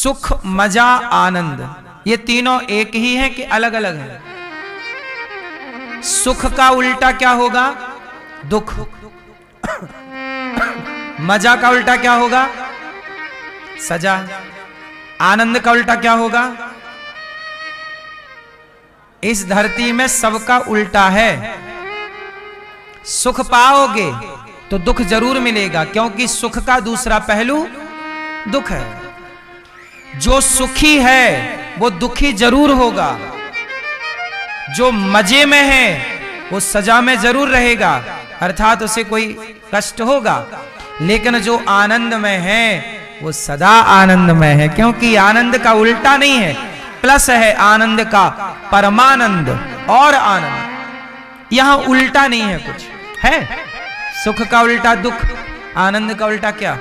सुख, मजा, आनंद, ये तीनों एक ही हैं कि अलग अलग हैं? सुख का उल्टा क्या होगा? दुख। मजा का उल्टा क्या होगा? सजा। आनंद का उल्टा क्या होगा? इस धरती में सबका उल्टा है। सुख पाओगे तो दुख जरूर मिलेगा, क्योंकि सुख का दूसरा पहलू दुख है। जो सुखी है वो दुखी जरूर होगा, जो मजे में है वो सजा में जरूर रहेगा, अर्थात उसे कोई कष्ट होगा। लेकिन जो आनंद में है वो सदा आनंद में है, क्योंकि आनंद का उल्टा नहीं है, प्लस है आनंद का परमानंद और आनंद। यहां उल्टा नहीं है, कुछ है। सुख का उल्टा दुख, आनंद का उल्टा क्या?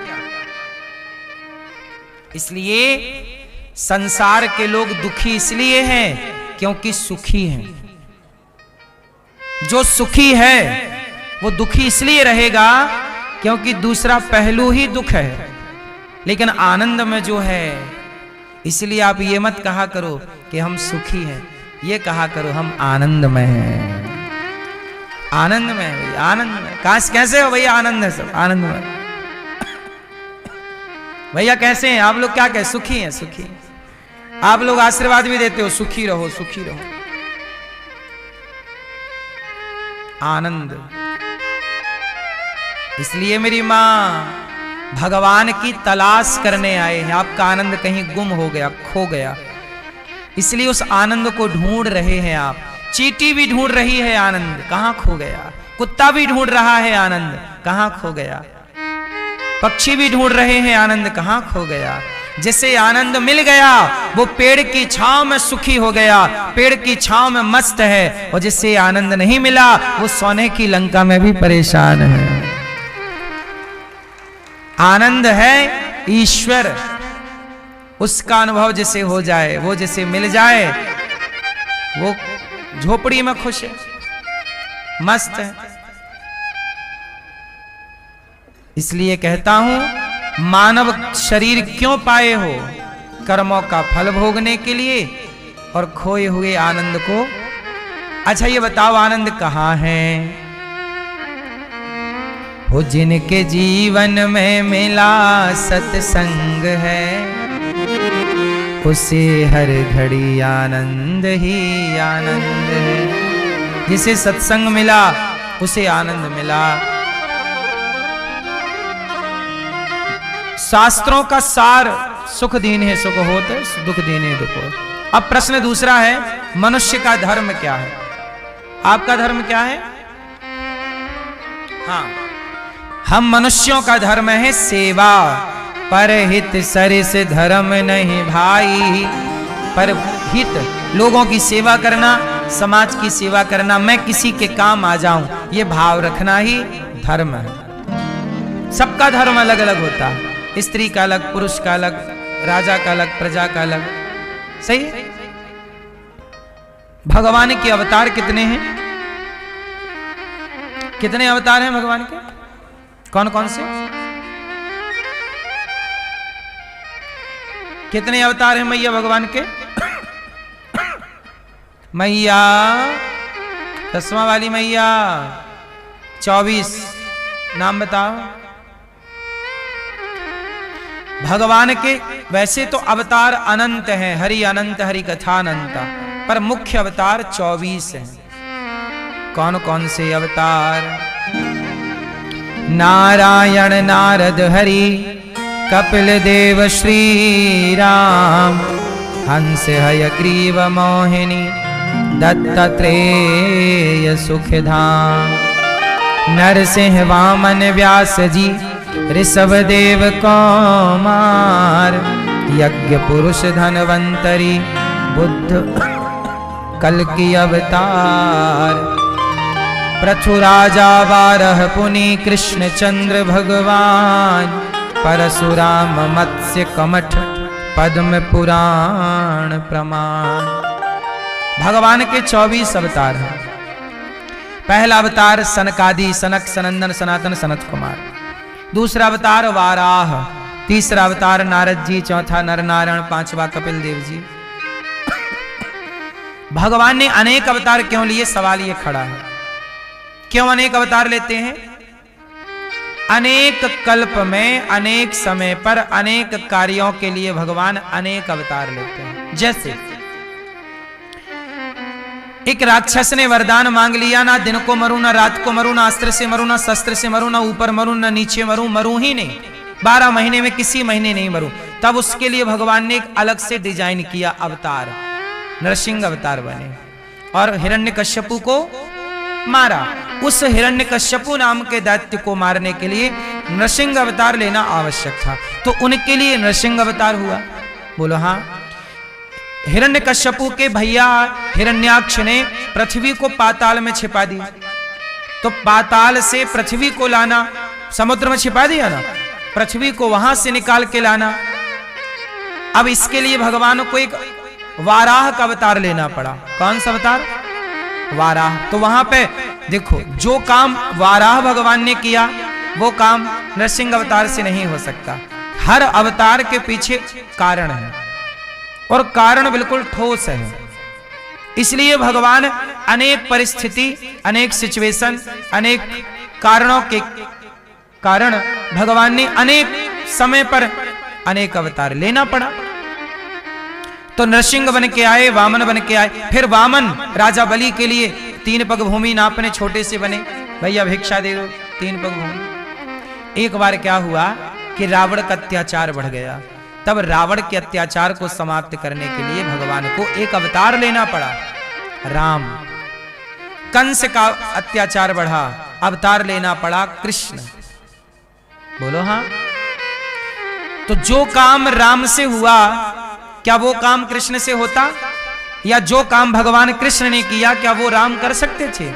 इसलिए संसार के लोग दुखी इसलिए हैं क्योंकि सुखी हैं। जो सुखी है वो दुखी इसलिए रहेगा क्योंकि दूसरा पहलू ही दुख है। लेकिन आनंद में जो है, इसलिए आप ये मत कहा करो कि हम सुखी हैं, ये कहा करो हम आनंद में हैं। आनंद में है भैया, आनंद में। कैसे हो भैया? आनंद है, सब आनंद में। भैया कैसे हैं आप लोग? क्या कहे? सुखी हैं, सुखी हैं। आप लोग आशीर्वाद भी देते हो, सुखी रहो, सुखी रहो। आनंद। इसलिए मेरी मां भगवान की तलाश करने आए हैं। आपका आनंद कहीं गुम हो गया, खो गया, इसलिए उस आनंद को ढूंढ रहे हैं आप। चींटी भी ढूंढ रही है आनंद, कहां खो गया। कुत्ता भी ढूंढ रहा है आनंद, कहां खो गया। पक्षी भी ढूंढ रहे हैं आनंद, कहां खो गया। जिसे आनंद मिल गया वो पेड़ की छांव में सुखी हो गया, पेड़ की छांव में मस्त है। और जिसे आनंद नहीं मिला वो सोने की लंका में भी परेशान है। आनंद है ईश्वर, उसका अनुभव जिसे हो जाए, वो जिसे मिल जाए, वो झोपड़ी में खुश है, मस्त है। इसलिए कहता हूं, मानव शरीर क्यों पाए हो? कर्मों का फल भोगने के लिए और खोए हुए आनंद को। अच्छा ये बताओ, आनंद कहां है? वो जिनके जीवन में मिला सत्संग है, उसे हर घड़ी आनंद ही आनंद है। जिसे सत्संग मिला उसे आनंद मिला। शास्त्रों का सार सुख दीन्हे सुख होते, दुख दीन्हे दुख होते। अब प्रश्न दूसरा है, मनुष्य का धर्म क्या है? आपका धर्म क्या है? हाँ, हम मनुष्यों का धर्म है सेवा। परहित सरिस धर्म नहीं भाई। पर हित, लोगों की सेवा करना, समाज की सेवा करना, मैं किसी के काम आ जाऊं, ये भाव रखना ही धर्म है। सबका धर्म अलग अलग होता है, स्त्री का अलग, पुरुष का अलग, राजा का अलग, प्रजा का अलग। सही है? भगवान के अवतार कितने हैं? कितने अवतार हैं भगवान के? कौन कौन से? कितने अवतार हैं मैया भगवान के? मैया, 10वां वाली मैया, 24। नाम बताओ भगवान के। वैसे तो अवतार अनंत हैं, हरि अनंत, हरि कथा अनंत, पर मुख्य अवतार 24 हैं। कौन कौन से अवतार? नारायण, नारद, हरि, कपिल देव, श्री राम, हंस, हयग्रीव, मोहिनी, दत्तात्रेय, सुखधाम, नरसिंह, वामन, व्यास जी, ऋषभ देव, कौमार, यज्ञ पुरुष, धनवंतरी, बुद्ध, कल्कि अवतार, पृथु राजा, बारह पुनि, कृष्ण चंद्र भगवान, परशुराम, मत्स्य, कमठ, पद्म पुराण, प्रमाण। भगवान के 24 अवतार हैं। पहला अवतार सनकादि, सनक, सनंदन, सनातन, सनत कुमार। दूसरा अवतार वाराह, तीसरा अवतार नारद जी, चौथा नर नारायण, पांचवा कपिल देव जी। भगवान ने अनेक अवतार क्यों लिए? सवाल ये खड़ा है, क्यों अनेक अवतार लेते हैं? अनेक कल्प में, अनेक समय पर, अनेक कार्यों के लिए भगवान अनेक अवतार लेते हैं। जैसे एक राक्षस ने वरदान मांग लिया, ना दिन को मरूं, ना रात को मरूं, ना अस्त्र से मरूं, ना शस्त्र से मरूं, ना ऊपर मरूं, ना नीचे मरूं, मरूं ही नहीं, 12 महीने में किसी महीने नहीं मरूं। तब उसके लिए भगवान ने एक अलग से डिजाइन किया अवतार, नरसिंह अवतार बने और हिरण्यकश्यपु को मारा। उस हिरण्यकश्यपु नाम के दैत्य को मारने के लिए नरसिंह अवतार लेना आवश्यक था, तो उनके लिए नरसिंह अवतार हुआ। बोलो हाँ। हिरण्यकश्यपु के भैया हिरण्याक्ष ने पृथ्वी को पाताल में छिपा दिया, तो पाताल से पृथ्वी को लाना, समुद्र में छिपा दिया ना, पृथ्वी को वहां से निकाल के लाना। अब इसके लिए भगवान को एक वाराह का अवतार लेना पड़ा। कौन सा अवतार? वाराह। तो वहां पे देखो, जो काम वाराह भगवान ने किया वो काम नरसिंह अवतार से नहीं हो सकता। हर अवतार के पीछे कारण है और कारण बिल्कुल ठोस है। इसलिए भगवान अनेक परिस्थिति, अनेक सिचुएशन, अनेक कारणों के कारण भगवान ने अनेक समय पर अनेक अवतार लेना पड़ा। तो नरसिंह बन के आए, वामन बन के आए, फिर वामन राजा बलि के लिए 3 पग भूमि नापने छोटे से बने, भैया भिक्षा दे दो 3 पग भूमि। एक बार क्या हुआ कि रावण का अत्याचार बढ़ गया, तब रावण के अत्याचार को समाप्त करने के लिए भगवान को एक अवतार लेना पड़ा, राम। कंस का अत्याचार बढ़ा, अवतार लेना पड़ा कृष्ण। बोलो हाँ। तो जो काम राम से हुआ, क्या वो काम कृष्ण से होता? या जो काम भगवान कृष्ण ने किया, क्या वो राम कर सकते थे?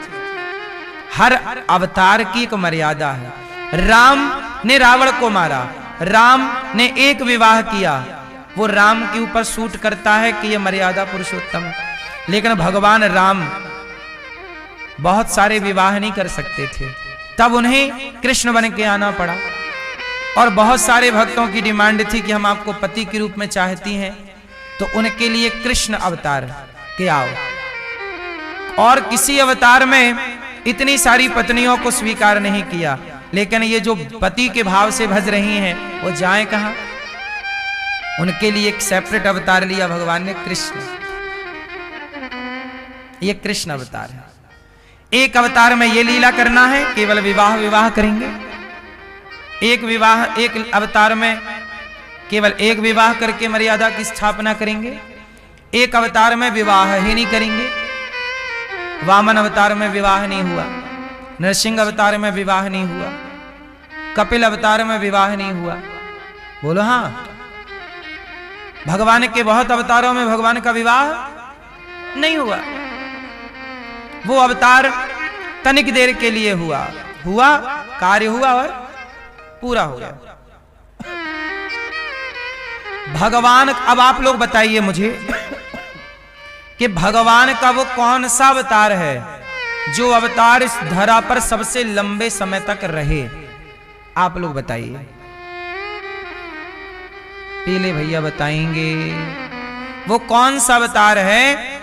हर अवतार की एक मर्यादा है। राम ने रावण को मारा, राम ने एक विवाह किया, वो राम के ऊपर सूट करता है कि ये मर्यादा पुरुषोत्तम है। लेकिन भगवान राम बहुत सारे विवाह नहीं कर सकते थे, तब उन्हें कृष्ण बन के आना पड़ा। और बहुत सारे भक्तों की डिमांड थी कि हम आपको पति के रूप में चाहती हैं, तो उनके लिए कृष्ण अवतार के आओ। और किसी अवतार में इतनी सारी पत्नियों को स्वीकार नहीं किया, लेकिन ये जो पति के भाव से भज रही हैं वो जाएं कहां? उनके लिए एक सेपरेट अवतार लिया भगवान ने, कृष्ण। ये कृष्ण अवतार है। एक अवतार में ये लीला करना है, केवल विवाह करेंगे। एक अवतार में केवल एक विवाह करके मर्यादा की स्थापना करेंगे। एक अवतार में विवाह ही नहीं करेंगे। वामन अवतार में विवाह नहीं हुआ, नरसिंह अवतार में विवाह नहीं हुआ, कपिल अवतार में विवाह नहीं हुआ। बोलो हाँ। भगवान के बहुत अवतारों में भगवान का विवाह नहीं हुआ। वो अवतार तनिक देर के लिए हुआ, कार्य हुआ और पूरा हो गया। भगवान, अब आप लोग बताइए मुझे कि भगवान का वो कौन सा अवतार है जो अवतार इस धरा पर सबसे लंबे समय तक रहे? आप लोग बताइए। पीले भैया बताएंगे वो कौन सा अवतार है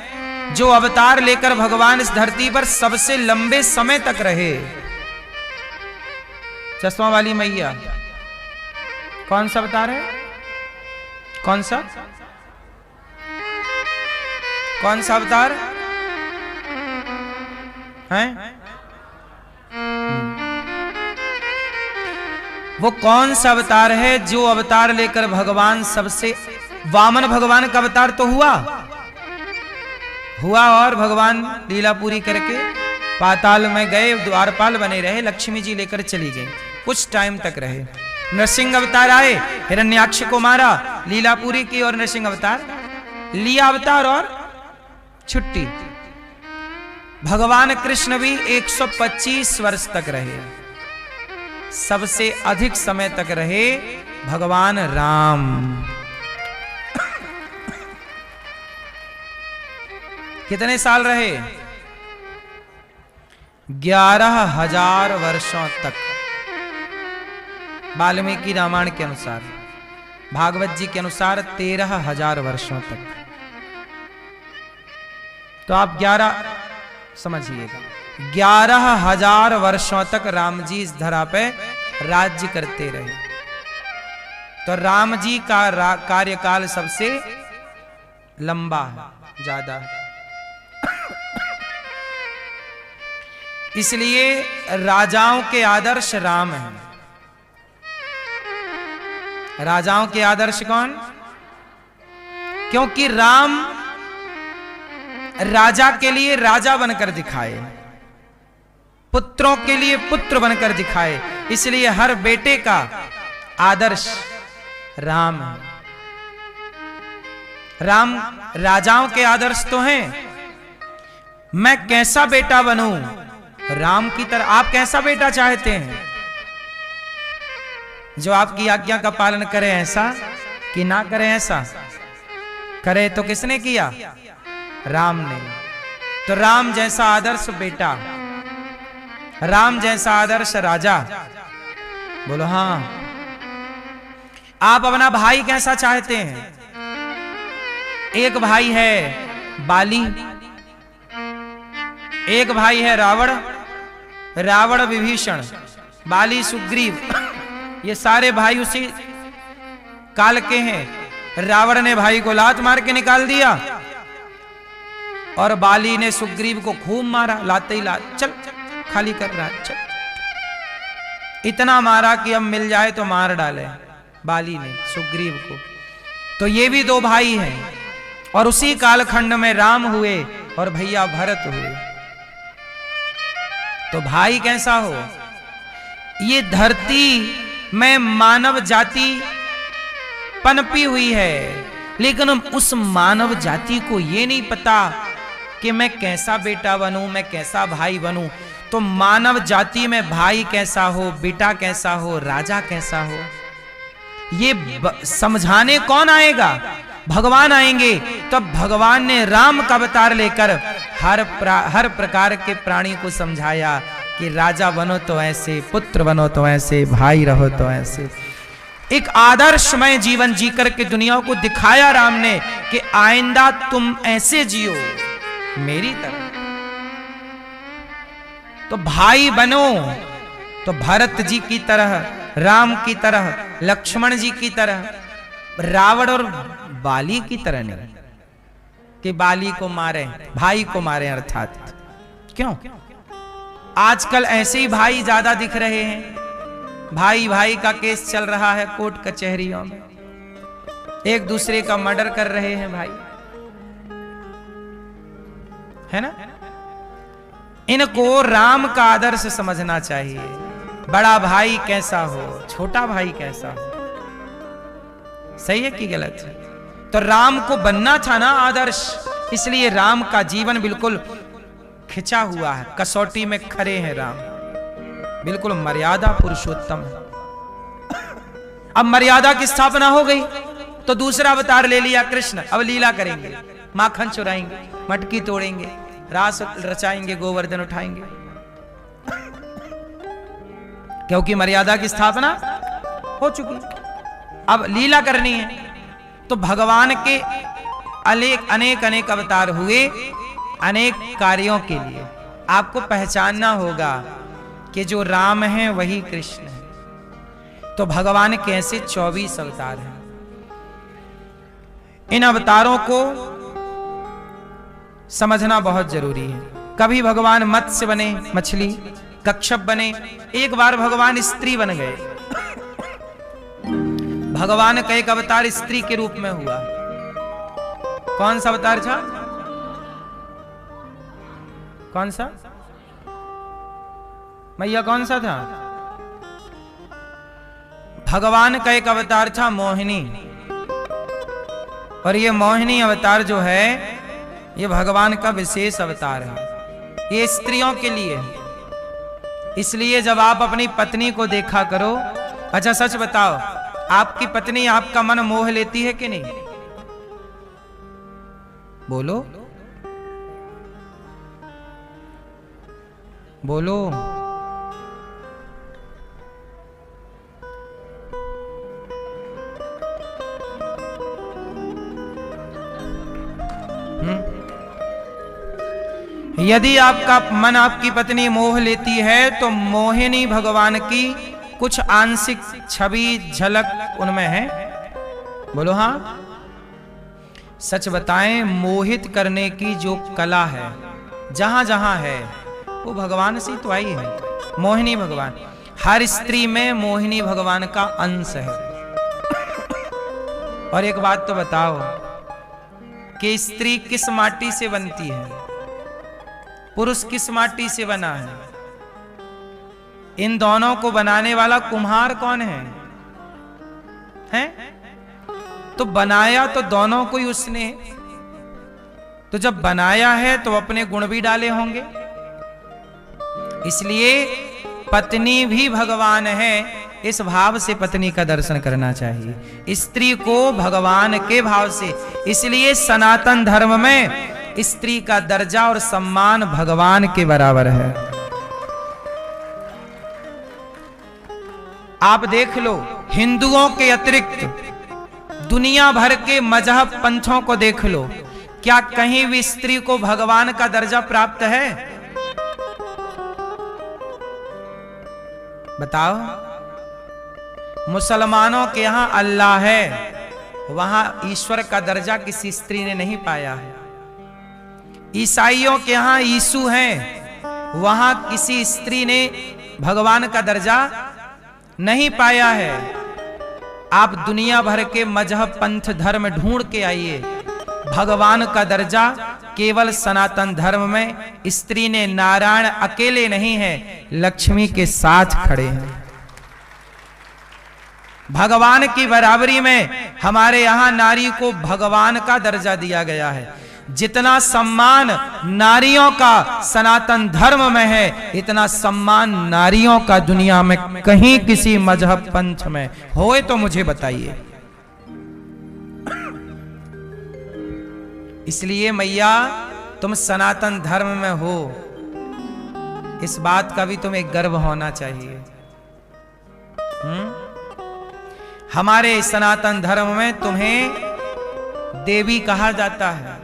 जो अवतार लेकर भगवान इस धरती पर सबसे लंबे समय तक रहे। चश्मा वाली मैया, कौन सा अवतार है? कौन सा अवतार है? वो कौन सा अवतार है जो अवतार लेकर भगवान सबसे, वामन भगवान का अवतार तो हुआ और भगवान लीला पूरी करके पाताल में गए, द्वारपाल बने रहे, लक्ष्मी जी लेकर चली गई, कुछ टाइम तक रहे। नरसिंह अवतार आए, हिरण्याक्ष को मारा, लीला पूरी की और नरसिंह अवतार लिया अवतार और छुट्टी। भगवान कृष्ण भी 125 वर्ष तक रहे। सबसे अधिक समय तक रहे भगवान राम। कितने साल रहे? 11,000 वर्षों तक, वाल्मीकि रामायण के अनुसार भागवत जी के अनुसार 13,000 वर्षों तक। तो आप 11 समझिएगा, 11,000 वर्षों तक राम जी इस धरा पे राज्य करते रहे। तो राम जी का कार्यकाल सबसे लंबा है, ज्यादा है। इसलिए राजाओं के आदर्श राम हैं। राजाओं के आदर्श कौन? क्योंकि राम राजा के लिए राजा बनकर दिखाए, पुत्रों के लिए पुत्र बनकर दिखाए। इसलिए हर बेटे का आदर्श राम है। राम राजाओं के आदर्श तो हैं। मैं कैसा बेटा बनूं राम की तरह। आप कैसा बेटा चाहते हैं? जो आपकी आज्ञा का पालन करे ऐसा, कि ना करे ऐसा? करे तो किसने किया? राम ने। तो राम जैसा आदर्श बेटा, राम जैसा आदर्श राजा। बोलो हां। आप अपना भाई कैसा चाहते हैं? एक भाई है बाली, एक भाई है रावण, रावण विभीषण, बाली सुग्रीव, ये सारे भाई उसी काल के हैं। रावण ने भाई को लात मार के निकाल दिया और बाली ने सुग्रीव को खूब मारा, लाते ही लात, चल खाली कर रहा, चल। इतना मारा कि अब मिल जाए तो मार डाले बाली ने सुग्रीव को। तो ये भी दो भाई हैं। और उसी कालखंड में राम हुए और भैया भरत हुए। तो भाई कैसा हो? ये धरती में मानव जाति पनपी हुई है, लेकिन उस मानव जाति को ये नहीं पता कि मैं कैसा बेटा बनूं, मैं कैसा भाई बनूं। तो मानव जाति में भाई कैसा हो, बेटा कैसा हो, राजा कैसा हो, ये समझाने कौन आएगा? भगवान आएंगे। तब भगवान ने राम का अवतार लेकर हर प्रकार के प्राणी को समझाया कि राजा बनो तो ऐसे, पुत्र बनो तो ऐसे, भाई रहो तो ऐसे। एक आदर्शमय जीवन जी करके दुनिया को दिखाया राम ने कि आइंदा तुम ऐसे जियो मेरी तरह। तो भाई बनो तो भरत जी की तरह, राम की तरह, लक्ष्मण जी की तरह, रावण और बाली की तरह नहीं कि बाली को मारे, भाई को मारे। अर्थात क्यों आजकल ऐसे ही भाई ज्यादा दिख रहे हैं। भाई भाई का केस चल रहा है कोर्ट कचहरियों में, एक दूसरे का मर्डर कर रहे हैं भाई, है ना? इनको राम का आदर्श समझना चाहिए। बड़ा भाई कैसा हो, छोटा भाई कैसा हो, सही है कि गलत है? तो राम को बनना था ना आदर्श, इसलिए राम का जीवन बिल्कुल खिंचा हुआ है, कसौटी में खड़े हैं राम, बिल्कुल मर्यादा पुरुषोत्तम है। अब मर्यादा की स्थापना हो गई तो दूसरा अवतार ले लिया कृष्ण। अब लीला करेंगे, माखन चुराएंगे, मटकी तोड़ेंगे, रास रचाएंगे, गोवर्धन उठाएंगे, क्योंकि मर्यादा की स्थापना हो चुकी। अब लीला करनी है। तो भगवान के अनेक अनेक अवतार हुए अनेक कार्यों के लिए। आपको पहचानना होगा कि जो राम है वही कृष्ण है। तो भगवान के ऐसे 24 अवतार हैं। इन अवतारों को समझना बहुत जरूरी है। कभी भगवान मत्स्य बने, मछली, कच्छप बने, एक बार भगवान स्त्री बन गए। भगवान का एक अवतार स्त्री के रूप में हुआ। कौन सा अवतार था? कौन सा मैया, कौन सा था? भगवान का एक अवतार था मोहिनी। और ये मोहिनी अवतार जो है ये भगवान का विशेष अवतार है, ये स्त्रियों के लिए है। इसलिए जब आप अपनी पत्नी को देखा करो, अच्छा सच बताओ, आपकी पत्नी आपका मन मोह लेती है कि नहीं? बोलो बोलो। यदि आपका मन आपकी पत्नी मोह लेती है तो मोहिनी भगवान की कुछ आंशिक छवि झलक उनमें है। बोलो हाँ। सच बताएं, मोहित करने की जो कला है जहां जहां है वो भगवान से तो आई है। मोहिनी भगवान, हर स्त्री में मोहिनी भगवान का अंश है। और एक बात तो बताओ कि स्त्री किस माटी से बनती है, पुरुष किस माटी से बना है? इन दोनों को बनाने वाला कुम्हार कौन है? हैं? तो बनाया तो दोनों को ही उसने। तो जब बनाया है तो अपने गुण भी डाले होंगे। इसलिए पत्नी भी भगवान है, इस भाव से पत्नी का दर्शन करना चाहिए, स्त्री को भगवान के भाव से। इसलिए सनातन धर्म में स्त्री का दर्जा और सम्मान भगवान के बराबर है। आप देख लो, हिंदुओं के अतिरिक्त दुनिया भर के मजहब पंथों को देख लो, क्या कहीं भी स्त्री को भगवान का दर्जा प्राप्त है? बताओ। मुसलमानों के यहां अल्लाह है, वहां ईश्वर का दर्जा किसी स्त्री ने नहीं पाया है। ईसाइयों के यहां यीशु हैं, वहां किसी स्त्री ने भगवान का दर्जा नहीं पाया है। आप दुनिया भर के मजहब पंथ धर्म ढूंढ के आइए, भगवान का दर्जा केवल सनातन धर्म में स्त्री ने, नारायण अकेले नहीं है, लक्ष्मी के साथ खड़े हैं। भगवान की बराबरी में हमारे यहां नारी को भगवान का दर्जा दिया गया है। जितना सम्मान नारियों का सनातन धर्म में है, इतना सम्मान नारियों का दुनिया में कहीं किसी मजहब पंथ में होए तो मुझे बताइए। इसलिए मैया, तुम सनातन धर्म में हो, इस बात का भी तुम्हें गर्व होना चाहिए। हमारे सनातन धर्म में तुम्हें देवी कहा जाता है,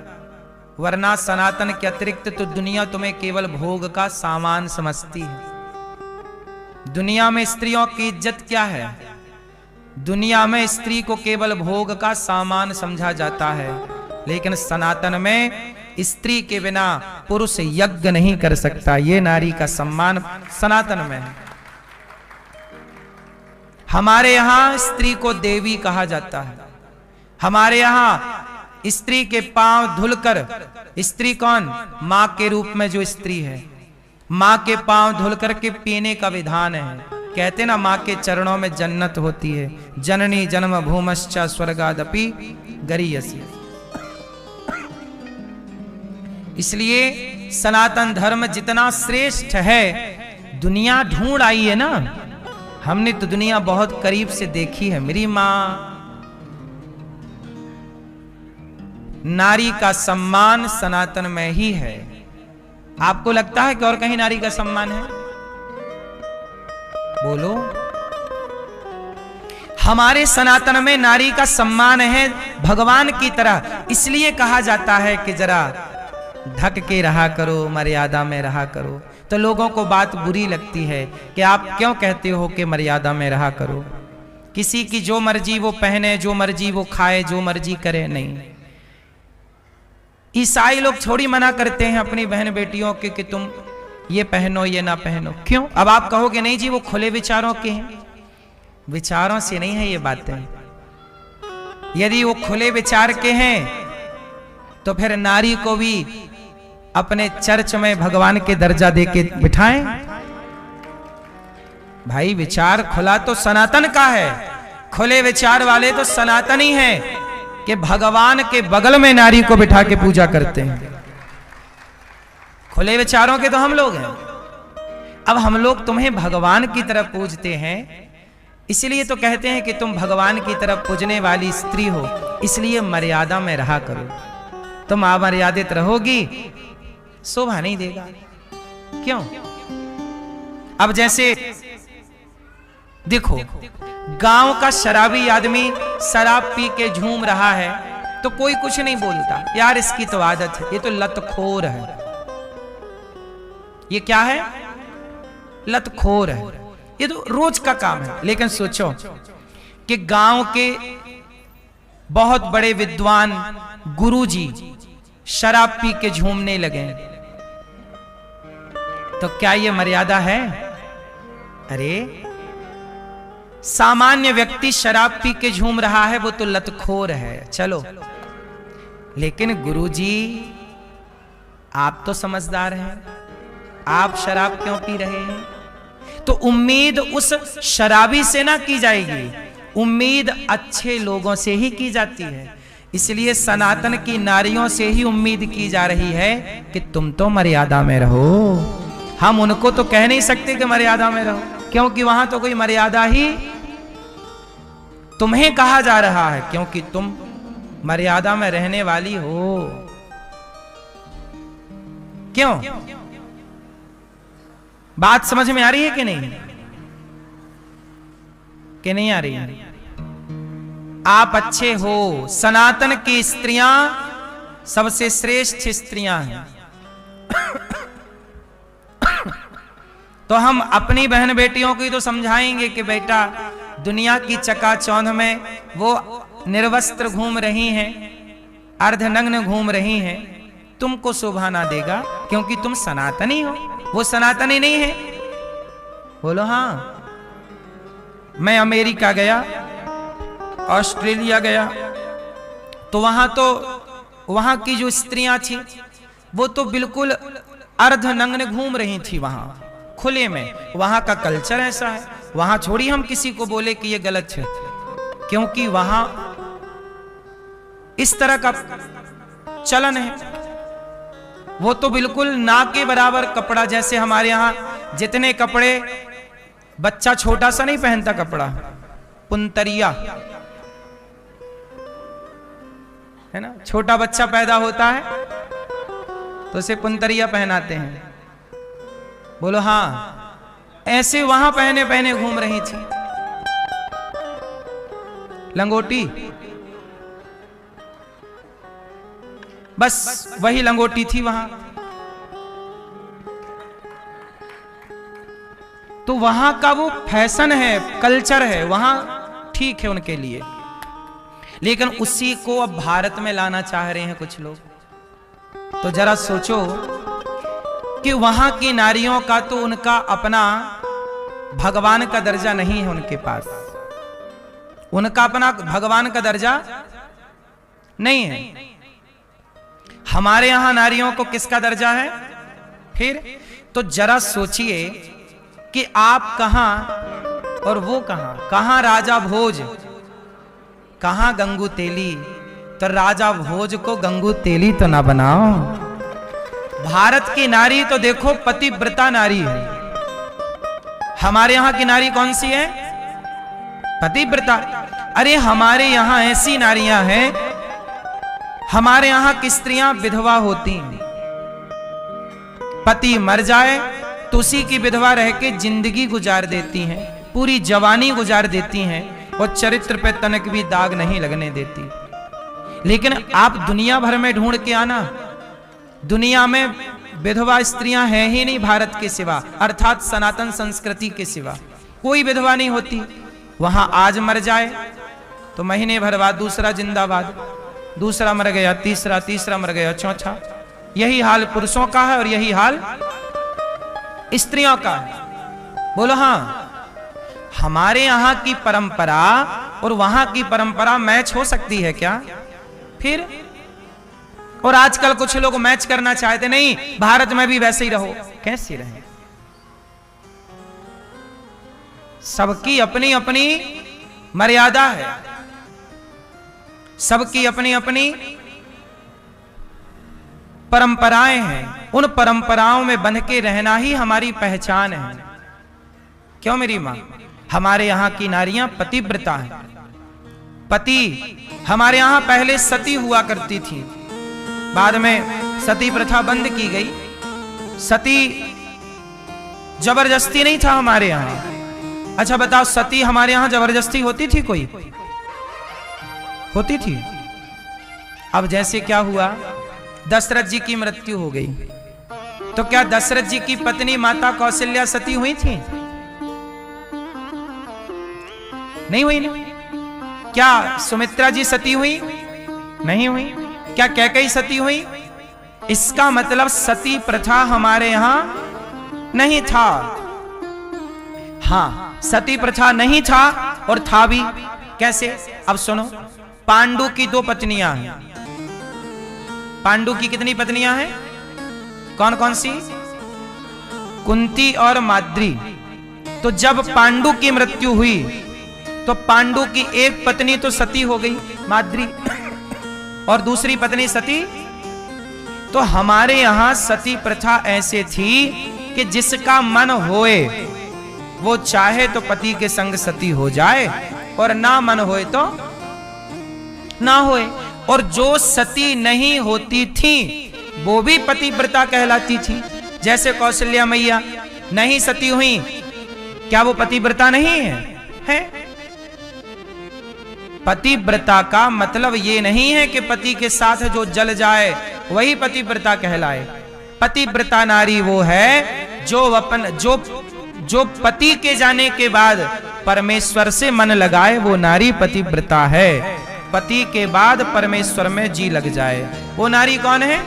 वरना सनातन के अतिरिक्त तो दुनिया तुम्हें केवल भोग का सामान समझती है। दुनिया में स्त्रियों की इज्जत क्या है? दुनिया में स्त्री को केवल भोग का सामान समझा जाता है, लेकिन सनातन में स्त्री के बिना पुरुष यज्ञ नहीं कर सकता। ये नारी का सम्मान सनातन में है। हमारे यहां स्त्री को देवी कहा जाता है। हमारे यहां स्त्री के पांव धुलकर, स्त्री कौन? मां के रूप में जो स्त्री है, मां के पांव धुलकर के पीने का विधान है। कहते ना, मां के चरणों में जन्नत होती है। जननी जन्म भूमश्च स्वर्गादपि गरीयसी। इसलिए सनातन धर्म जितना श्रेष्ठ है, दुनिया ढूंढ आई है ना। हमने तो दुनिया बहुत करीब से देखी है। मेरी मां, नारी का सम्मान सनातन में ही है। आपको लगता है कि और कहीं नारी का सम्मान है? बोलो। हमारे सनातन में नारी का सम्मान है भगवान की तरह। इसलिए कहा जाता है कि जरा ढक के रहा करो, मर्यादा में रहा करो। तो लोगों को बात बुरी लगती है कि आप क्यों कहते हो कि मर्यादा में रहा करो। किसी की जो मर्जी वो पहने, जो मर्जी वो खाए, जो मर्जी करे, नहीं। ईसाई लोग थोड़ी मना करते हैं अपनी बहन बेटियों के कि तुम ये पहनो, ये ना पहनो। क्यों? अब आप कहोगे नहीं जी, वो खुले विचारों के हैं। विचारों से नहीं है ये बातें। यदि वो खुले विचार के हैं तो फिर नारी को भी अपने चर्च में भगवान के दर्जा देके बिठाएं। भाई, विचार खुला तो सनातन का है। खुले विचार वाले तो सनातन ही हैं कि भगवान के बगल में नारी को बिठा के पूजा करते हैं। खुले विचारों के तो हम लोग हैं। अब हम लोग तुम्हें भगवान की तरफ पूजते हैं, इसलिए तो कहते हैं कि तुम भगवान की तरफ पूजने वाली स्त्री हो, इसलिए मर्यादा में रहा करो। तुम अमर्यादित रहोगी, शोभा नहीं देगा। क्यों? अब जैसे देखो, गांव का शराबी आदमी शराब पी के झूम रहा है, तो कोई कुछ नहीं बोलता, यार इसकी तो आदत है, ये तो लतखोर है। ये क्या है? लतखोर है, ये तो रोज का काम है। लेकिन सोचो कि गांव के बहुत बड़े विद्वान गुरुजी शराब पी के झूमने लगे, तो क्या ये मर्यादा है? अरे सामान्य व्यक्ति शराब पी के झूम रहा है, वो तो लतखोर है, चलो। लेकिन गुरुजी आप तो समझदार हैं, आप शराब क्यों पी रहे हैं? तो उम्मीद उस शराबी से ना की जाएगी, उम्मीद अच्छे लोगों से ही की जाती है। इसलिए सनातन की नारियों से ही उम्मीद की जा रही है कि तुम तो मर्यादा में रहो। हम उनको तो कह नहीं सकते कि मर्यादा में रहो, क्योंकि वहां तो कोई मर्यादा ही तुम्हें कहा जा रहा है, क्योंकि तुम मर्यादा में रहने वाली हो। क्यों? बात समझ में आ रही है कि नहीं? कि नहीं आ रही है? आप अच्छे हो, सनातन की स्त्रियां सबसे श्रेष्ठ स्त्रियां हैं। तो हम अपनी बहन बेटियों को ही तो समझाएंगे कि बेटा दुनिया की चकाचौंध में वो निर्वस्त्र घूम रही हैं, अर्धनग्न घूम रही हैं, तुमको शोभा ना देगा, क्योंकि तुम सनातनी हो, वो सनातनी नहीं है। बोलो हाँ। मैं अमेरिका गया, ऑस्ट्रेलिया गया, तो वहां की जो स्त्रियां थी वो तो बिल्कुल अर्धनग्न घूम रही थी वहां खुले में। वहां का कल्चर ऐसा है, वहां छोड़ी हम किसी को बोले कि ये गलत है, क्योंकि वहां इस तरह का चलन है। वो तो बिल्कुल ना के बराबर कपड़ा, जैसे हमारे यहां जितने कपड़े, बच्चा छोटा सा नहीं पहनता कपड़ा, पुंतरिया है ना, छोटा बच्चा पैदा होता है तो उसे पुंतरिया पहनाते हैं। बोलो हाँ। ऐसे वहां पहने पहने घूम रही थी, लंगोटी, बस वही लंगोटी थी वहां। तो वहां का वो फैशन है, कल्चर है, वहां ठीक है उनके लिए। लेकिन उसी को अब भारत में लाना चाह रहे हैं कुछ लोग। तो जरा सोचो कि वहां की नारियों का तो उनका अपना भगवान का दर्जा नहीं है उनके पास, उनका अपना भगवान का दर्जा नहीं है। हमारे यहां नारियों को किसका दर्जा है फिर? तो जरा सोचिए कि आप कहां और वो कहां, कहां राजा भोज, कहां गंगू तेली। तो राजा भोज को गंगू तेली तो ना बनाओ। भारत की नारी तो देखो पतिव्रता नारी है। हमारे यहां की नारी कौन सी है? पतिव्रता। अरे हमारे यहां ऐसी नारियां हैं, हमारे यहां की स्त्रियां विधवा होती हैं, पति मर जाए तो उसी की विधवा रह के जिंदगी गुजार देती हैं, पूरी जवानी गुजार देती हैं, और चरित्र पे तनक भी दाग नहीं लगने देती। लेकिन आप दुनिया भर में ढूंढ के आना, दुनिया में विधवा स्त्रियां हैं ही नहीं भारत के सिवा, अर्थात सनातन संस्कृति के सिवा कोई विधवा नहीं होती। वहां आज मर जाए तो महीने भर बाद दूसरा जिंदाबाद, दूसरा मर गया, तीसरा मर गया, चौथा। यही हाल पुरुषों का है और यही हाल स्त्रियों का है। बोलो हाँ। हमारे यहां की परंपरा और वहां की परंपरा मैच हो सकती है क्या फिर? और आजकल कुछ लोग मैच करना चाहते, नहीं भारत में भी वैसे ही रहो। कैसे रहे? सबकी अपनी अपनी मर्यादा है, सबकी अपनी अपनी परंपराएं हैं। उन परंपराओं में बंध के रहना ही हमारी पहचान है। क्यों मेरी मां? हमारे यहां की नारियां पतिव्रता हैं। पति, हमारे यहां पहले सती हुआ करती थी, बाद में सती प्रथा बंद की गई। सती जबरदस्ती नहीं था हमारे यहां। अच्छा बताओ, सती हमारे यहां जबरदस्ती होती थी? कोई होती थी? अब जैसे क्या हुआ, दशरथ जी की मृत्यु हो गई, तो क्या दशरथ जी की पत्नी माता कौशल्या सती हुई थी? नहीं हुई ना। क्या सुमित्रा जी सती हुई? नहीं हुई। क्या कैकेयी सती हुई? इसका मतलब सती प्रथा हमारे यहां नहीं था। हां, सती प्रथा नहीं था, और था भी कैसे? अब सुनो, पांडु की 2 पत्नियां हैं। पांडु की कितनी पत्नियां हैं? कौन कौन सी? कुंती और माद्री। तो जब पांडु की मृत्यु हुई तो पांडु की एक पत्नी तो सती हो गई, माद्री, और दूसरी पत्नी सती। तो हमारे यहां सती प्रथा ऐसे थी कि जिसका मन होए वो चाहे तो पति के संग सती हो जाए, और ना मन होए तो ना होए। और जो सती नहीं होती थी वो भी पतिव्रता कहलाती थी। जैसे कौशल्या मैया नहीं सती हुई, क्या वो पतिव्रता नहीं है? पतिव्रता का मतलब ये नहीं है कि पति के साथ जो जल जाए वही पतिव्रता कहलाए। पतिव्रता नारी वो है जो पति के जाने के बाद परमेश्वर से मन लगाए, वो नारी पतिव्रता है। पति के बाद परमेश्वर में जी लग जाए, वो नारी कौन है?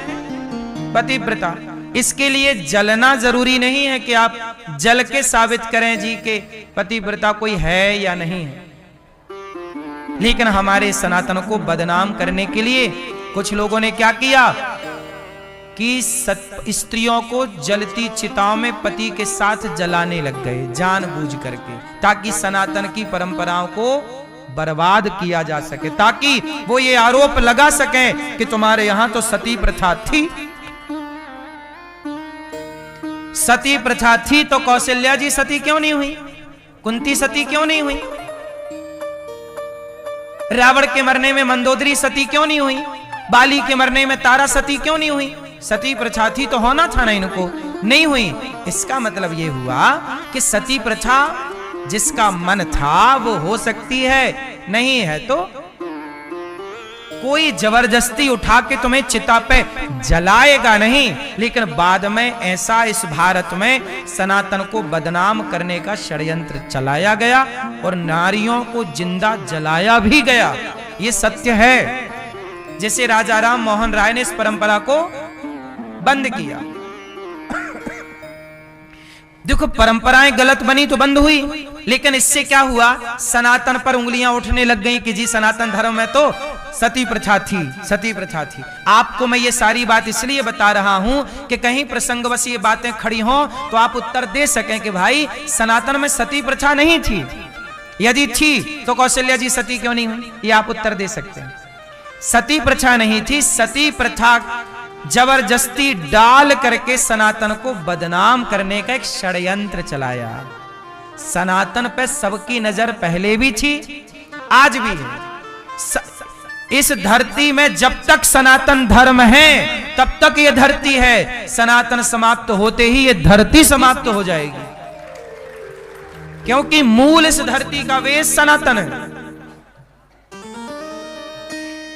पतिव्रता। इसके लिए जलना जरूरी नहीं है कि आप जल के साबित करें जी के पतिव्रता कोई है या नहीं है। लेकिन हमारे सनातन को बदनाम करने के लिए कुछ लोगों ने क्या किया कि स्त्रियों को जलती चिताओं में पति के साथ जलाने लग गए, जानबूझ करके, ताकि सनातन की परंपराओं को बर्बाद किया जा सके, ताकि वो ये आरोप लगा सकें कि तुम्हारे यहां तो सती प्रथा थी। सती प्रथा थी तो कौशल्या जी सती क्यों नहीं हुई? कुंती सती क्यों नहीं हुई? रावण के मरने में मंदोदरी सती क्यों नहीं हुई? बाली के मरने में तारा सती क्यों नहीं हुई? सती प्रथा थी तो होना था ना इनको, नहीं हुई। इसका मतलब यह हुआ कि सती प्रथा जिसका मन था वो हो सकती है, नहीं है तो कोई जबरदस्ती उठा के तुम्हें चिता पे जलाएगा नहीं। लेकिन बाद में ऐसा इस भारत में सनातन को बदनाम करने का षड्यंत्र चलाया गया और नारियों को जिंदा जलाया भी गया, ये सत्य है। जैसे राजा राम मोहन राय ने इस परंपरा को बंद किया। देखो, परंपराएं गलत बनी तो बंद हुई, लेकिन इससे क्या हुआ? सनातन पर उंगलियां उठने लग गई कि जी सनातन धर्म में तो सती प्रथा थी, सती प्रथा थी। आपको मैं ये सारी बात इसलिए बता रहा हूं कि कहीं प्रसंगवश ये बातें खड़ी हों तो आप उत्तर दे सकें कि भाई सनातन में सती प्रथा नहीं थी। यदि थी तो कौशल्या जी सती क्यों नहीं हुई? ये आप उत्तर दे सकते हैं। सती प्रथा नहीं थी, सती प्रथा जबरदस्ती डाल करके सनातन को बदनाम करने का एक षड्यंत्र चलाया। सनातन पे सबकी नजर पहले भी थी, आज भी है। इस धरती में जब तक सनातन धर्म है तब तक ये धरती है। सनातन समाप्त होते ही ये धरती समाप्त हो जाएगी, क्योंकि मूल इस धरती का वेश सनातन है।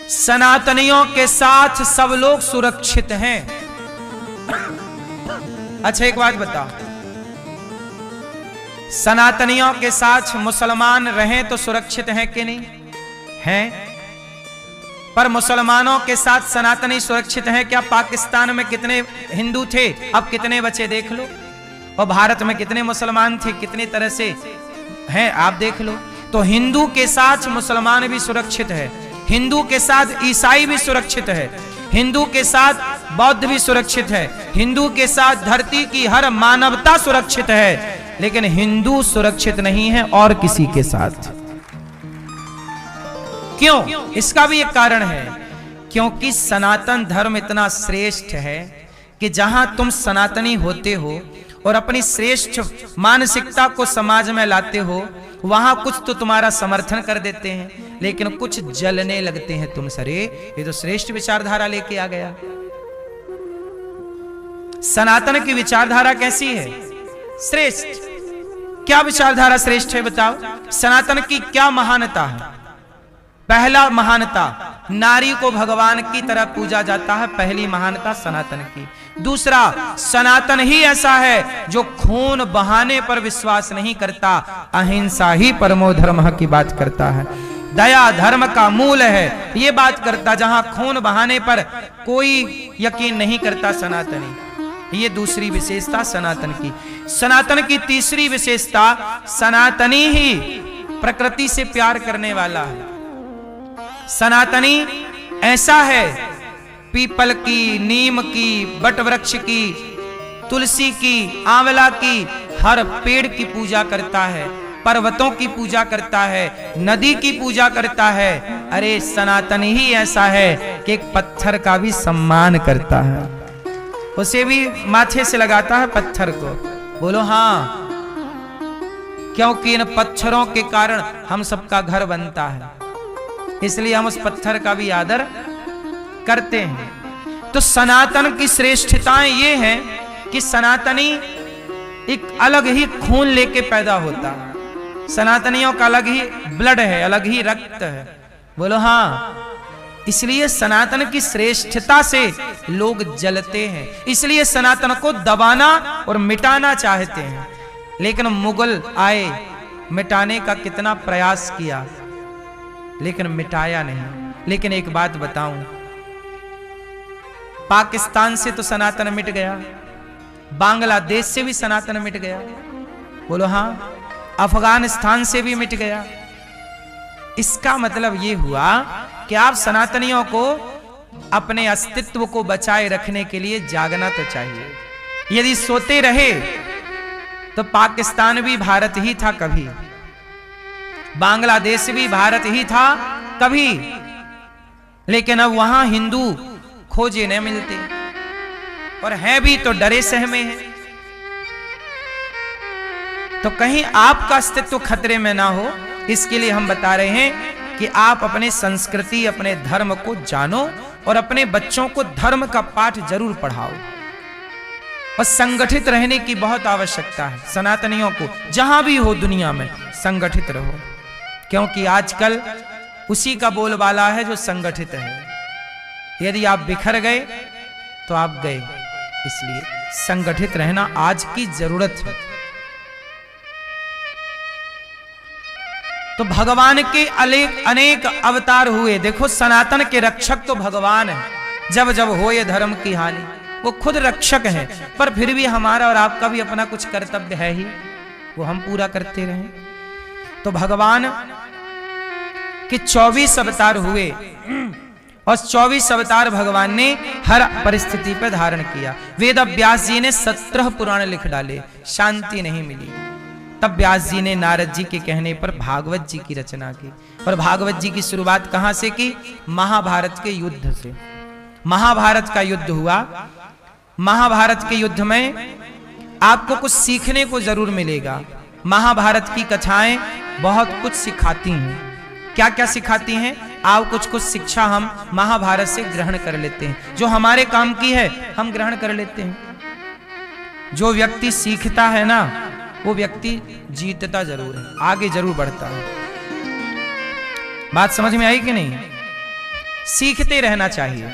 सनातनियों के साथ सब लोग सुरक्षित हैं। अच्छा, एक बात बताओ, सनातनियों के साथ मुसलमान रहें तो सुरक्षित हैं कि नहीं? हैं। पर मुसलमानों के साथ सनातनी सुरक्षित हैं क्या? पाकिस्तान में कितने हिंदू थे, अब कितने बचे देख लो। और भारत में कितने मुसलमान थे, कितनी तरह से हैं, आप देख लो। तो हिंदू के साथ मुसलमान भी सुरक्षित है, हिंदू के साथ ईसाई भी सुरक्षित है, हिंदू के साथ बौद्ध भी सुरक्षित है, हिंदू के साथ धरती की हर मानवता सुरक्षित है। लेकिन हिंदू सुरक्षित नहीं है और किसी के साथ। क्यों? इसका भी एक कारण है, क्योंकि सनातन धर्म इतना श्रेष्ठ है कि जहां तुम सनातनी होते हो और अपनी श्रेष्ठ मानसिकता को समाज में लाते हो, वहां कुछ तो तुम्हारा समर्थन कर देते हैं, लेकिन कुछ जलने लगते हैं तुम। सरे, ये तो श्रेष्ठ विचारधारा लेके आ गया। सनातन की विचारधारा कैसी है? श्रेष्ठ। क्या विचारधारा श्रेष्ठ है बताओ? सनातन की क्या महानता है? पहला महानता नारी को भगवान की तरह पूजा जाता है, पहली महानता सनातन की। दूसरा, सनातन ही ऐसा है जो खून बहाने पर विश्वास नहीं करता, अहिंसा ही परमो धर्म की बात करता है, दया धर्म का मूल है, ये बात करता, जहां खून बहाने पर कोई यकीन नहीं करता सनातनी। ये दूसरी विशेषता सनातन की। सनातन की तीसरी विशेषता, सनातनी ही प्रकृति से प्यार करने वाला है। सनातनी ऐसा है, पीपल की, नीम की, बट वृक्ष की, तुलसी की, आंवला की, हर पेड़ की पूजा करता है, पर्वतों की पूजा करता है, नदी की पूजा करता है। अरे सनातन ही ऐसा है कि एक पत्थर का भी सम्मान करता है, उसे भी माथे से लगाता है पत्थर को। बोलो हाँ, क्योंकि इन पत्थरों के कारण हम सबका घर बनता है, इसलिए हम उस पत्थर का भी आदर करते हैं। तो सनातन की श्रेष्ठताएं ये हैं कि सनातनी एक अलग ही खून लेके पैदा होता है, सनातनियों का अलग ही ब्लड है, अलग ही रक्त है। बोलो हाँ, इसलिए सनातन की श्रेष्ठता से लोग जलते हैं, इसलिए सनातन को दबाना और मिटाना चाहते हैं। लेकिन मुगल आए, मिटाने का कितना प्रयास किया, लेकिन मिटाया नहीं। लेकिन एक बात बताऊं, पाकिस्तान से तो सनातन मिट गया, बांग्लादेश से भी सनातन मिट गया। बोलो हाँ, अफगानिस्तान से भी मिट गया। इसका मतलब ये हुआ कि आप सनातनियों को अपने अस्तित्व को बचाए रखने के लिए जागना तो चाहिए। यदि सोते रहे तो पाकिस्तान भी भारत ही था कभी, बांग्लादेश भी भारत ही था कभी, लेकिन अब वहां हिंदू खोजे न मिलते, और हैं भी तो डरे सहमे हैं। तो कहीं आपका अस्तित्व खतरे में ना हो, इसके लिए हम बता रहे हैं कि आप अपने संस्कृति, अपने धर्म को जानो और अपने बच्चों को धर्म का पाठ जरूर पढ़ाओ। और संगठित रहने की बहुत आवश्यकता है। सनातनियों को जहां भी हो दुनिया में संगठित रहो, क्योंकि आजकल उसी का बोलबाला है जो संगठित है। यदि आप बिखर गए तो आप गए, इसलिए संगठित रहना आज की जरूरत है। तो भगवान के अनेक अवतार हुए। देखो, सनातन के रक्षक तो भगवान है, जब जब हो ये धर्म की हानि, वो खुद रक्षक है। पर फिर भी हमारा और आपका भी अपना कुछ कर्तव्य है ही, वो हम पूरा करते रहें। तो भगवान के 24 अवतार हुए, और 24 अवतार भगवान ने हर परिस्थिति पर धारण किया। वेद व्यास जी ने 17 पुराण लिख डाले, शांति नहीं मिली। तब व्यास जी ने नारद जी के कहने पर भागवत जी की रचना की। और भागवत जी की शुरुआत कहां से की? महाभारत के युद्ध से। महाभारत का युद्ध हुआ। महाभारत के युद्ध में आपको कुछ सीखने को जरूर मिलेगा। महाभारत की कथाएं बहुत कुछ सिखाती हैं। क्या क्या सिखाती हैं? आओ कुछ शिक्षा हम महाभारत से ग्रहण कर लेते हैं। जो हमारे काम की है हम ग्रहण कर लेते हैं। जो व्यक्ति सीखता है ना, वो व्यक्ति जीतता जरूर है, आगे जरूर बढ़ता है। बात समझ में आई कि नहीं? सीखते रहना चाहिए।